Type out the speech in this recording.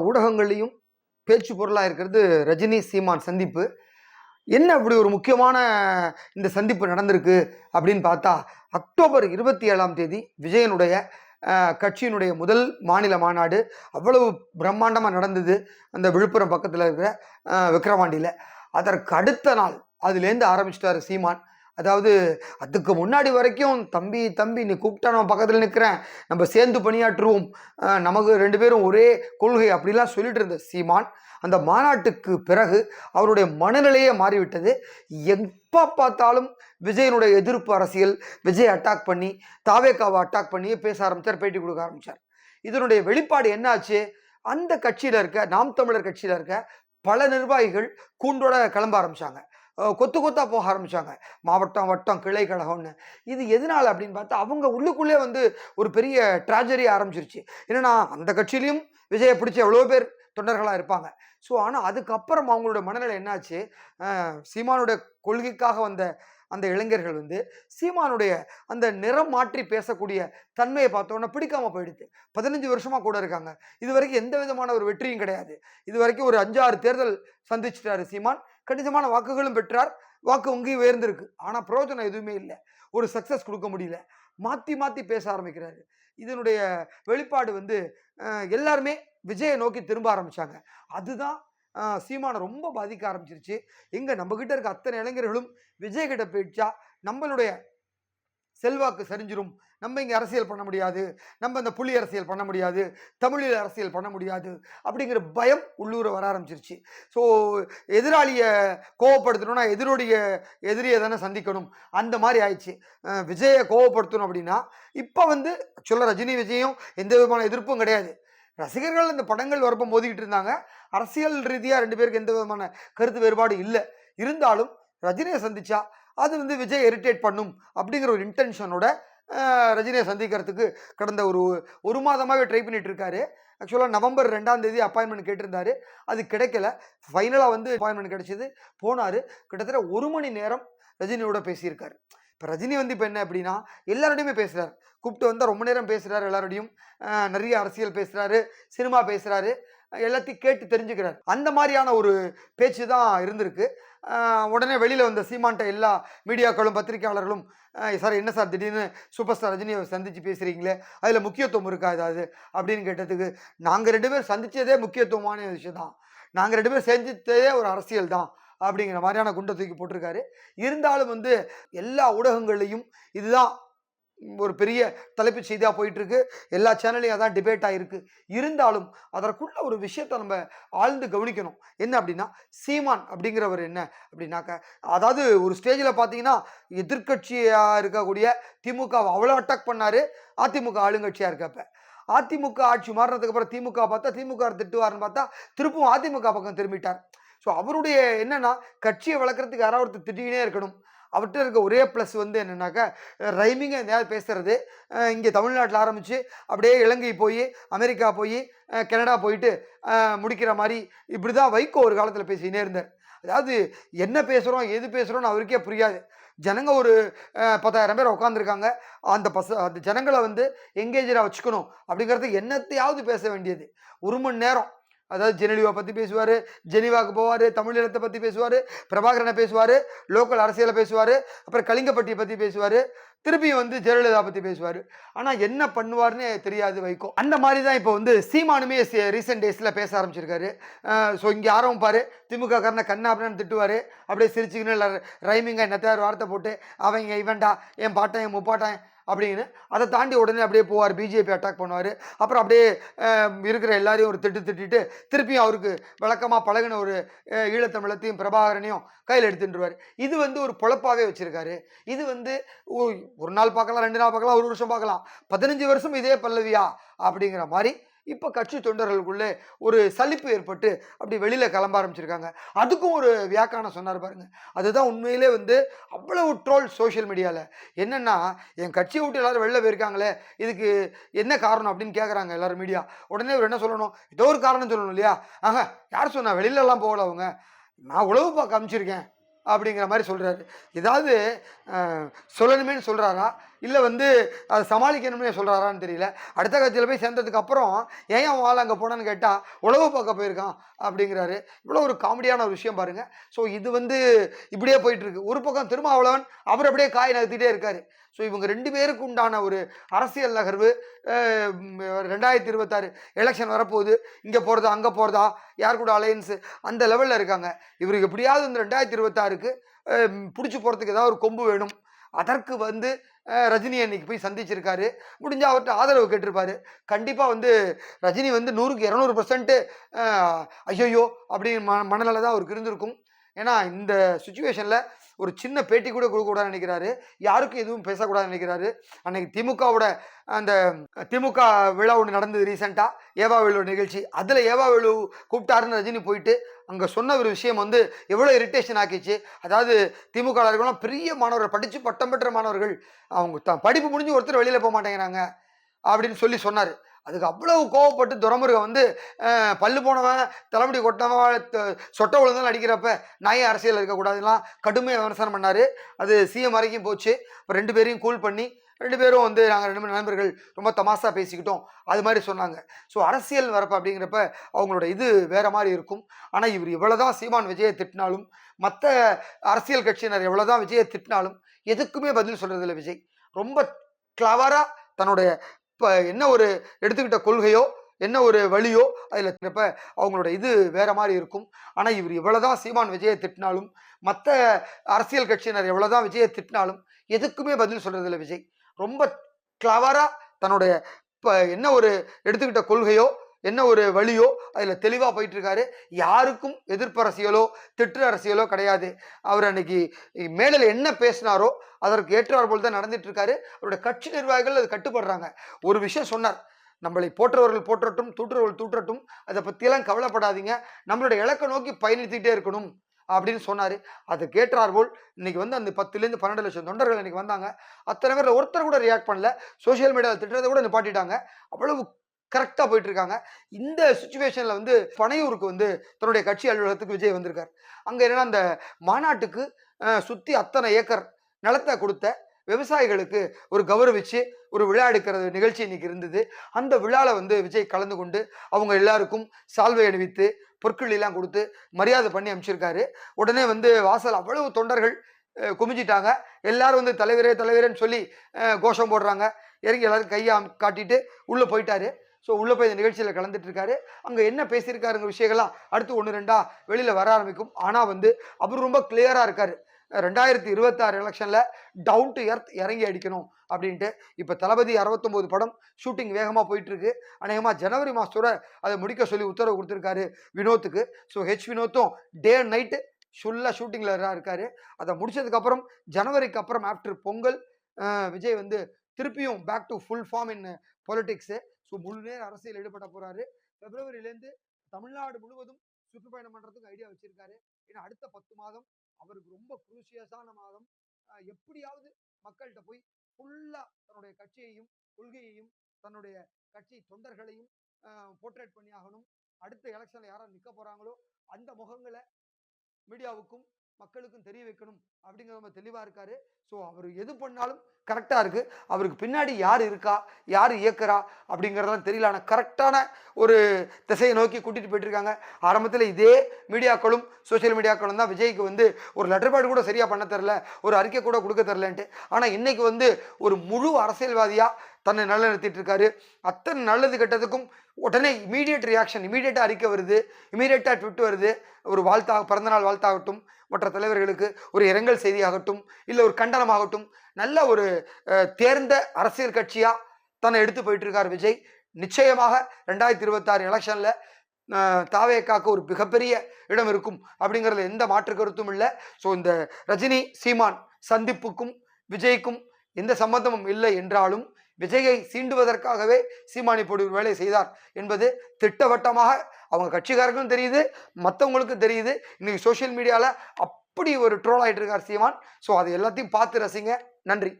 ஊடகங்கள்லையும் பேச்சு பொருளாக இருக்கிறது ரஜினி சீமான் சந்திப்பு. என்ன அப்படி ஒரு முக்கியமான இந்த சந்திப்பு நடந்திருக்கு அப்படின்னு பார்த்தா, அக்டோபர் 27ஆம் தேதி விஜயனுடைய கட்சியினுடைய முதல் மாநில மாநாடு அவ்வளவு பிரம்மாண்டமாக நடந்தது. அந்த விழுப்புரம் பக்கத்தில் இருக்கிற விக்கிரவாண்டியில். அதற்கு அடுத்த நாள் அதுலேருந்து ஆரம்பிச்சிட்டாரு சீமான். அதாவது அதுக்கு முன்னாடி வரைக்கும் தம்பி தம்பி நீ கூப்பிட்டா நான் பக்கத்தில் நிற்கிறேன், நம்ம சேர்ந்து பணியாற்றுவோம், நமக்கு 2 பேரும் ஒரே கொள்கை அப்படிலாம் சொல்லிட்டு இருந்த சீமான் அந்த மாநாட்டுக்கு பிறகு அவருடைய மனநிலையே மாறிவிட்டது. எப்போ பார்த்தாலும் விஜயனுடைய எதிர்ப்பு அரசியல், விஜய் அட்டாக் பண்ணி தாவேக்காவை அட்டாக் பண்ணி பேச ஆரம்பித்தார், பேட்டி கொடுக்க ஆரம்பித்தார். இதனுடைய வெளிப்பாடு என்ன ஆச்சு? அந்த கட்சியில் இருக்க நாம் தமிழர் கட்சியில் இருக்க பல நிர்வாகிகள் கூண்டோட கிளம்ப ஆரம்பித்தாங்க. கொத்து கொத்தா போக ஆரம்பித்தாங்க. மாவட்டம் வட்டம் கிளை கழகம்னு. இது எதனால் அப்படின்னு பார்த்தா, அவங்க உள்ளுக்குள்ளே ஒரு பெரிய ட்ராஜடி ஆரம்பிச்சிருச்சு. என்னன்னா, அந்த கட்சியிலையும் விஜயை பிடிச்சி எவ்வளோ பேர் தொண்டர்களாக இருப்பாங்க. ஸோ ஆனால் அதுக்கப்புறம் அவங்களோட மனநிலை என்னாச்சு, சீமானுடைய கொள்கைக்காக வந்த அந்த இளைஞர்கள் சீமானுடைய அந்த நிறம் மாற்றி பேசக்கூடிய தன்மையை பார்த்தோன்னா பிடிக்காம போயிடுது. 15 வருஷமாக கூட இருக்காங்க. இது வரைக்கும் எந்த விதமான ஒரு வெற்றியும் கிடையாது. இது வரைக்கும் ஒரு 5-6 தேர்தல் சந்திச்சிட்டாரு சீமான். கணிசமான வாக்குகளும் பெற்றார். வாக்கு வங்கியும் உயர்ந்திருக்கு. ஆனால் பிரயோஜனம் எதுவுமே இல்லை. ஒரு சக்ஸஸ் கொடுக்க முடியல. மாற்றி மாற்றி பேச ஆரம்பிக்கிறாரு. இதனுடைய வெளிப்பாடு எல்லாருமே விஜயை நோக்கி திரும்ப ஆரம்பிச்சாங்க. அதுதான் சீமானை ரொம்ப பாதிக்க ஆரம்பிச்சிருச்சு. எங்க நம்ம கிட்ட இருக்க அத்தனை இளைஞர்களும் விஜய் கிட்ட போயிடுச்சா நம்மளுடைய செல்வாக்கு சரிஞ்சிரும், நம்ம இங்கே அரசியல் பண்ண முடியாது, நம்ம இந்த புலி அரசியல் பண்ண முடியாது, தமிழில் அரசியல் பண்ண முடியாது அப்படிங்கிற பயம் உள்ளூர வர ஆரம்பிச்சிருச்சு. ஸோ எதிராளியை கோவப்படுத்தணும்னா எதிரியை தானே சந்திக்கணும், அந்த மாதிரி ஆயிடுச்சு. விஜயை கோவப்படுத்தணும் அப்படின்னா இப்போ ஆக்சுவலாக ரஜினி விஜயும் எந்த விதமான எதிர்ப்பும் கிடையாது. ரசிகர்கள் இந்த படங்கள் வரப்போ மோதிக்கிட்டு இருந்தாங்க. அரசியல் ரீதியாக 2 பேருக்கு எந்த விதமான கருத்து வேறுபாடு இல்லை. இருந்தாலும் ரஜினியை சந்திச்சா அது விஜய் இரிட்டேட் பண்ணும் அப்படிங்கிற ஒரு இன்டென்ஷனோட ரஜினியை சந்திக்கிறதுக்கு கடந்த ஒரு மாதமாகவே ட்ரை பண்ணிட்டு இருக்காரு. ஆக்சுவலாக நவம்பர் 2ஆம் தேதி அப்பாயின்மெண்ட் கேட்டிருந்தாரு. அது கிடைக்கல. ஃபைனலாக அப்பாயின்மெண்ட் கிடைச்சிது. போனார். கிட்டத்தட்ட 1 மணி நேரம் ரஜினியோட பேசியிருக்காரு. இப்போ ரஜினி இப்போ என்ன அப்படின்னா, எல்லாரோடையுமே பேசுகிறார். கூப்பிட்டு வந்தால் ரொம்ப நேரம் பேசுகிறார். எல்லாரோடையும் நிறைய அரசியல் பேசுகிறாரு, சினிமா பேசுகிறாரு, எல்லாத்தையும் கேட்டு தெரிஞ்சுக்கிறார். அந்த மாதிரியான ஒரு பேச்சு தான் இருந்திருக்கு. உடனே வெளியில் வந்த சீமான்ட்ட எல்லா மீடியாக்களும் பத்திரிகையாளர்களும், சார் என்ன சார் திடீர்னு சூப்பர் ஸ்டார் ரஜினியை சந்தித்து பேசுகிறீங்களே, அதில் முக்கியத்துவம் இருக்கா ஏதாவது அப்படின்னு கேட்டதுக்கு, நாங்கள் 2 பேர் சந்தித்ததே முக்கியத்துவமான விஷயம் தான், நாங்கள் 2 பேர் செஞ்சதே ஒரு அரசியல் தான் அப்படிங்கிற மாதிரியான குண்டை தூக்கி போட்டிருக்காரு. இருந்தாலும் எல்லா ஊடகங்கள்லையும் இதுதான் ஒரு பெரிய தலைப்பு செய்தியாக போயிட்டுருக்கு. எல்லா சேனல்லையும் அதான் டிபேட் ஆகிருக்கு. இருந்தாலும் அதற்குள்ள ஒரு விஷயத்தை நம்ம ஆழ்ந்து கவனிக்கணும். என்ன அப்படின்னா, சீமான் அப்படிங்கிறவர் என்ன அப்படின்னாக்க, அதாவது ஒரு ஸ்டேஜில் பார்த்தீங்கன்னா எதிர்கட்சியாக இருக்கக்கூடிய திமுகவை அவ்வளோ அட்டாக் பண்ணார். அதிமுக ஆளுங்கட்சியாக இருக்கப்ப அதிமுக ஆட்சி மாறினதுக்கு அப்புறம் திமுக பார்த்தா திமுக திட்டுவார்னு பார்த்தா திருப்பும் அதிமுக பக்கம் திரும்பிட்டார். ஸோ அவருடைய என்னன்னா, கட்சியை வளர்க்குறதுக்கு யாராவது ஒருத்தர் திட்டிகினே இருக்கணும். அவர்கிட்ட இருக்க ஒரே ப்ளஸ் என்னென்னாக்கா, ரைமிங்காக எதையாவது பேசுகிறது. இங்கே தமிழ்நாட்டில் ஆரம்பித்து அப்படியே இலங்கை போய் அமெரிக்கா போய் கனடா போயிட்டு முடிக்கிற மாதிரி இப்படி தான் வைகோ ஒரு காலத்தில் பேசினே இருந்தார். அதாவது என்ன பேசுகிறோம் எது பேசுகிறோன்னு அவருக்கே புரியாது. ஜனங்க ஒரு 10,000 பேர் உட்காந்துருக்காங்க. அந்த ஜனங்களை எங்கேஜராக வச்சுக்கணும் அப்படிங்கிறது என்னத்தையாவது பேச வேண்டியது. 1 மணி நேரம். அதாவது ஜெனிலிவா பற்றி பேசுவார், ஜெனிவாவுக்கு போவார், தமிழீழத்தை பற்றி பேசுவார், பிரபாகரனை பேசுவார், லோக்கல் அரசியலை பேசுவார், அப்புறம் கலிங்கப்பட்டியை பற்றி பேசுவார், திருப்பியும் ஜெயலலிதா பற்றி பேசுவார். ஆனால் என்ன பண்ணுவார்னு தெரியாது வைகோ. அந்த மாதிரி தான் இப்போ சீமானுமே ரீசெண்ட் டேஸில் பேச ஆரம்பிச்சிருக்காரு. ஸோ இங்கே யாரும் பாரு திமுக காரனை கண்ணா அப்படின்னு திட்டுவார். அப்படியே சிரிச்சுக்கின்னு ரைமிங்காக என்னத்தையார் வார்த்தை போட்டு அவங்க இவன்டா என் பாட்டன் என் முப்பாட்டன் அப்படின்னு அதை தாண்டி உடனே அப்படியே போவார். பிஜேபி அட்டாக் பண்ணுவார். அப்புறம் அப்படியே இருக்கிற எல்லாரையும் ஒரு திட்டிட்டு திருப்பியும் அவருக்கு வழக்கமாக பழகின ஒரு ஈழத்தமிழத்தையும் பிரபாகரனையும் கையில் எடுத்துட்டுருவார். இது ஒரு பொழப்பாகவே வச்சுருக்காரு. இது ஒரு நாள் பார்க்கலாம், 2 நாள் பார்க்கலாம், 1 வருஷம் பார்க்கலாம், 15 வருஷம் இதே பல்லவியா அப்படிங்கிற மாதிரி இப்போ கட்சி தொண்டர்களுக்குள்ளே ஒரு சலிப்பு ஏற்பட்டு அப்படி வெளியில் கிளம்ப ஆரம்பிச்சிருக்காங்க. அதுக்கும் ஒரு வியாக்கானம் சொன்னார் பாருங்க. அதுதான் உண்மையிலே அவ்வளவு ட்ரோல் சோஷியல் மீடியாவில். என்னென்னா, என் கட்சியை விட்டு எல்லோரும் வெளில போயிருக்காங்களே, இதுக்கு என்ன காரணம் அப்படின்னு கேட்குறாங்க எல்லோரும் மீடியா. உடனே அவர் என்ன சொல்லணும், ஏதோ ஒரு காரணம் சொல்லணும் இல்லையா? யார் சொன்னா வெளியிலலாம் போகல, அவங்க நான் உளவு பார்க்க அமைச்சிருக்கேன் அப்படிங்கிற மாதிரி சொல்கிறாரு. ஏதாவது சொல்லணுமேனு சொல்கிறாரா இல்லை வந்து அதை சமாளிக்கணும்னே சொல்கிறாரான்னு தெரியல. அடுத்த கட்சியில் போய் சேர்ந்ததுக்கு அப்புறம் ஏன் அவன் ஆள் அங்கே போனான்னு கேட்டால் உளவு பார்க்க போயிருக்கான் அப்படிங்கிறாரு. இவ்வளோ ஒரு காமெடியான ஒரு விஷயம் பாருங்கள். ஸோ இது வந்து இப்படியே போயிட்டுருக்கு. ஒரு பக்கம் திருமாவளவன் அவர் அப்படியே காய் நகர்த்திட்டே இருக்காரு. ஸோ இவங்க 2 பேருக்கு உண்டான ஒரு அரசியல் நகர்வு 2026 எலெக்ஷன் வரப்போகுது. இங்கே போகிறதா அங்கே போகிறதா, யார் கூட அலையன்ஸு, அந்த லெவலில் இருக்காங்க. இவருக்கு எப்படியாவது இந்த 2026க்கு பிடிச்சி போகிறதுக்கு ஏதாவது ஒரு கொம்பு வேணும். அதற்கு வந்து ரஜினி அன்னைக்கு போய் சந்திச்சிருக்காரு. முடிஞ்சால் அவர்கிட்ட ஆதரவு கேட்டிருப்பாரு. கண்டிப்பாக வந்து ரஜினி வந்து 100க்கு 200% ஐயையோ அப்படிங்கிற மனநிலை தான் அவருக்கு இருந்திருக்கும். ஏன்னா இந்த சுச்சுவேஷனில் ஒரு சின்ன பேட்டி கூட கொடுக்கக்கூடாதுன்னு நினைக்கிறாரு. யாருக்கும் எதுவும் பேசக்கூடாதுன்னு நினைக்கிறாரு. அன்னைக்கு திமுகவோட அந்த திமுக விழா ஒன்று நடந்தது ரீசெண்டாக, ஏவா வேலு நிகழ்ச்சி. அதில் ஏவா வேலு கூப்பிட்டாருன்னு ரஜினி போயிட்டு அங்கே சொன்ன ஒரு விஷயம் வந்து எவ்வளோ இரிட்டேஷன் ஆக்கிச்சு. அதாவது திமுக பெரிய மாணவர்கள், படித்து பட்டம் பெற்ற மாணவர்கள், அவங்க படிப்பு முடிஞ்சு ஒருத்தர் வெளியில் போக மாட்டேங்கிறாங்க அப்படின்னு சொன்னார். அதுக்கு அவ்வளவு கோவப்பட்டு துரைமுருகன் வந்து பல்லு போனவன் தலைமுடி கொட்டவன் சொட்ட விழுந்தாலும் அடிக்கிறப்ப நாயே அரசியல் இருக்கக்கூடாதுலாம் கடுமையாக விமர்சனம் பண்ணார். அது சிஎம் வரைக்கும் போச்சு. இப்போ 2 பேரையும் கூல் பண்ணி 2 பேரும் வந்து நாங்கள் 2 நண்பர்கள் ரொம்ப தமாசா பேசிக்கிட்டோம் அது மாதிரி சொன்னாங்க. ஸோ அரசியல் வரப்ப அப்படிங்கிறப்ப அவங்களோட இது வேற மாதிரி இருக்கும். ஆனால் இவர் எவ்வளோதான் சீமான் விஜயை திட்டினாலும், மற்ற அரசியல் கட்சியினர் எவ்வளோதான் விஜயை திட்டினாலும் எதுக்குமே பதில் சொல்றதில்லை விஜய். ரொம்ப கிளவராக தன்னுடைய இப்போ என்ன ஒரு எடுத்துக்கிட்ட கொள்கையோ என்ன ஒரு வழியோ அதில் இருக்கிறப்ப அவங்களோட இது வேற மாதிரி இருக்கும். ஆனால் இவர் எவ்வளோதான் சீமான் விஜயை திட்டினாலும், மற்ற அரசியல் கட்சியினர் எவ்வளோதான் விஜயை திட்டினாலும் எதுக்குமே பதில் சொல்றதில்லை விஜய். ரொம்ப கிளவராக தன்னுடைய இப்போ என்ன ஒரு எடுத்துக்கிட்ட கொள்கையோ என்ன ஒரு வழியோ அதில் தெளிவாக போயிட்டு இருக்காரு. யாருக்கும் எதிர்ப்பு அரசியலோ திட்டு அரசியலோ கிடையாது. அவர் அன்னைக்கு மேடையில் என்ன பேசினாரோ அதற்கு ஏற்றார் போல் தான் நடந்துட்டு இருக்காரு. அவருடைய கட்சி நிர்வாகிகள் அது கட்டுப்படுறாங்க. ஒரு விஷயம் சொன்னார், நம்மளை போற்றவர்கள் போற்றட்டும், தூற்றுறவர்கள் தூற்றட்டும், அதை பற்றியெல்லாம் கவலைப்படாதீங்க, நம்மளுடைய இலக்கை நோக்கி பயணித்துக்கிட்டே இருக்கணும் அப்படின்னு சொன்னார். அதை கேட்டார் போல் இன்னைக்கு வந்து அந்த 10லேருந்து 12 லட்சம் தொண்டர்கள் இன்னைக்கு வந்தாங்க. அத்தனை பேரில் ஒருத்தர் கூட ரியாக்ட் பண்ணல. சோசியல் மீடியாவில் திட்டுறதை கூட நிப்பாட்டிட்டாங்க. அவ்வளவு கரெக்டாக போயிட்டு இருக்காங்க. இந்த சுச்சுவேஷனில் வந்து பனையூருக்கு வந்து தன்னுடைய கட்சி அலுவலகத்துக்கு விஜய் வந்திருக்கார். அங்கே என்னன்னா அந்த மாநாட்டுக்கு சுற்றி அத்தனை ஏக்கர் நிலத்தை கொடுத்த விவசாயிகளுக்கு ஒரு கௌரவிச்சு ஒரு விழா எடுக்கிறது நிகழ்ச்சி இன்னைக்கு இருந்தது. அந்த விழாவில் வந்து விஜய் கலந்து கொண்டு அவங்க எல்லாருக்கும் சால்வை அணிவித்து பொற்களெல்லாம் கொடுத்து மரியாதை பண்ணி அமைச்சிருக்காரு. உடனே வந்து வாசல் அவ்வளவு தொண்டர்கள் குமிஞ்சிட்டாங்க. எல்லாரும் வந்து தலைவரே தலைவரேன்னு சொல்லி கோஷம் போடுறாங்க. இறங்கி எல்லாரும் கையை காட்டிட்டு உள்ளே போயிட்டாரு. ஸோ உள்ளே போய் இந்த நிகழ்ச்சியில் கலந்துட்டு இருக்காரு. அங்கே என்ன பேசியிருக்காருங்க விஷயங்கள்லாம் அடுத்து 1 2 வெளியில் வர ஆரம்பிக்கும். ஆனால் வந்து அவர் ரொம்ப கிளியராக இருக்காரு. 2026 எலெக்ஷனில் டவுன் டு எர்த் இறங்கி அடிக்கணும் அப்படின்ட்டு. இப்போ தளபதி 69 படம் ஷூட்டிங் வேகமாக போயிட்டு இருக்கு. அநேகமாக ஜனவரி மாதத்தோட அதை முடிக்க சொல்லி உத்தரவு கொடுத்துருக்காரு வினோத்துக்கு. ஸோ நோத்தும் டே அண்ட் நைட்டு ஃபுல்லாக ஷூட்டிங்கில் இருக்காரு. அதை முடிச்சதுக்கப்புறம் ஜனவரிக்கு அப்புறம் ஆஃப்டர் பொங்கல் விஜய் வந்து திருப்பியும் back to full form in politics. So முழு நேர அரசியல் ஈடுபட போகிறாரு. பிப்ரவரியிலேருந்து தமிழ்நாடு முழுவதும் சுற்றுப்பயணம் பண்ணுறதுக்கு ஐடியா வச்சிருக்காரு. ஏன்னா அடுத்த 10 மாதம் அவருக்கு ரொம்ப குரூசியஸான மாதம். எப்படியாவது மக்கள்கிட்ட போய் ஃபுல்லாக தன்னுடைய கட்சியையும் கொள்கையையும் தன்னுடைய கட்சி தொண்டர்களையும் போர்ட்ரேட் பண்ணி ஆகணும். அடுத்த எலெக்ஷனில் யாரும் நிற்க போகிறாங்களோ அந்த முகங்களை மீடியாவுக்கும் மக்களுக்கும் தெரிய வைக்கணும் அப்படிங்கிற ரொம்ப தெளிவாக இருக்காரு. ஸோ அவர் எது பண்ணாலும் கரெக்டாக இருக்குது. அவருக்கு பின்னாடி யார் இருக்கா, யார் இயக்குறா அப்படிங்கிறதெல்லாம் தெரியல. ஆனால் கரெக்டான ஒரு திசையை நோக்கி கூட்டிகிட்டு போயிட்டுருக்காங்க. ஆரம்பத்தில் இதே மீடியாக்களும் சோசியல் மீடியாக்களும் தான் விஜய்க்கு வந்து ஒரு லெட்டர் பேட் கூட சரியாக பண்ண தெரில, ஒரு அறிக்கை கூட கொடுக்க தெரிலன்ட்டு. ஆனால் இன்னைக்கு வந்து ஒரு முழு அரசியல்வாதியாக தன்னை நிலைநிறுத்திட்டு இருக்காரு. அத்தனை நல்லது கெட்டதுக்கும் உடனே இமீடியட் ரியாக்ஷன், இமீடியட்டாக அறிக்கை வருது, இமீடியட்டாக ட்விட் வருது. ஒரு பிறந்தநாள் வாழ்த்தாகட்டும், மற்ற தலைவர்களுக்கு ஒரு இரங்கல் செய்தியாகட்டும், இல்லை ஒரு கண்டனமாகட்டும், நல்ல ஒரு தேர்ந்த அரசியல் கட்சியாக தன்னை எடுத்து போயிட்டு இருக்கார் விஜய். நிச்சயமாக 2026 எலெக்ஷனில் தாவேக்காக்கு ஒரு மிகப்பெரிய இடம் இருக்கும் அப்படிங்கிறதுல எந்த மாற்று கருத்தும் இல்லை. ஸோ இந்த ரஜினி சீமான் சந்திப்புக்கும் விஜய்க்கும் எந்த சம்பந்தமும் இல்லை என்றாலும் விஜயை சீண்டுவதற்காகவே சீமான் இப்படி ஒரு வேலை செய்தார் என்பது திட்டவட்டமாக அவங்க கட்சிக்காரர்களும் தெரியுது, மற்றவங்களுக்கும் தெரியுது. இன்னைக்கு சோசியல் மீடியாவில் அப்படி ஒரு ட்ரோல் ஆகிட்டு இருக்கார் சீமான். ஸோ அது எல்லாத்தையும் பார்த்து ரசிங்க. நன்றி.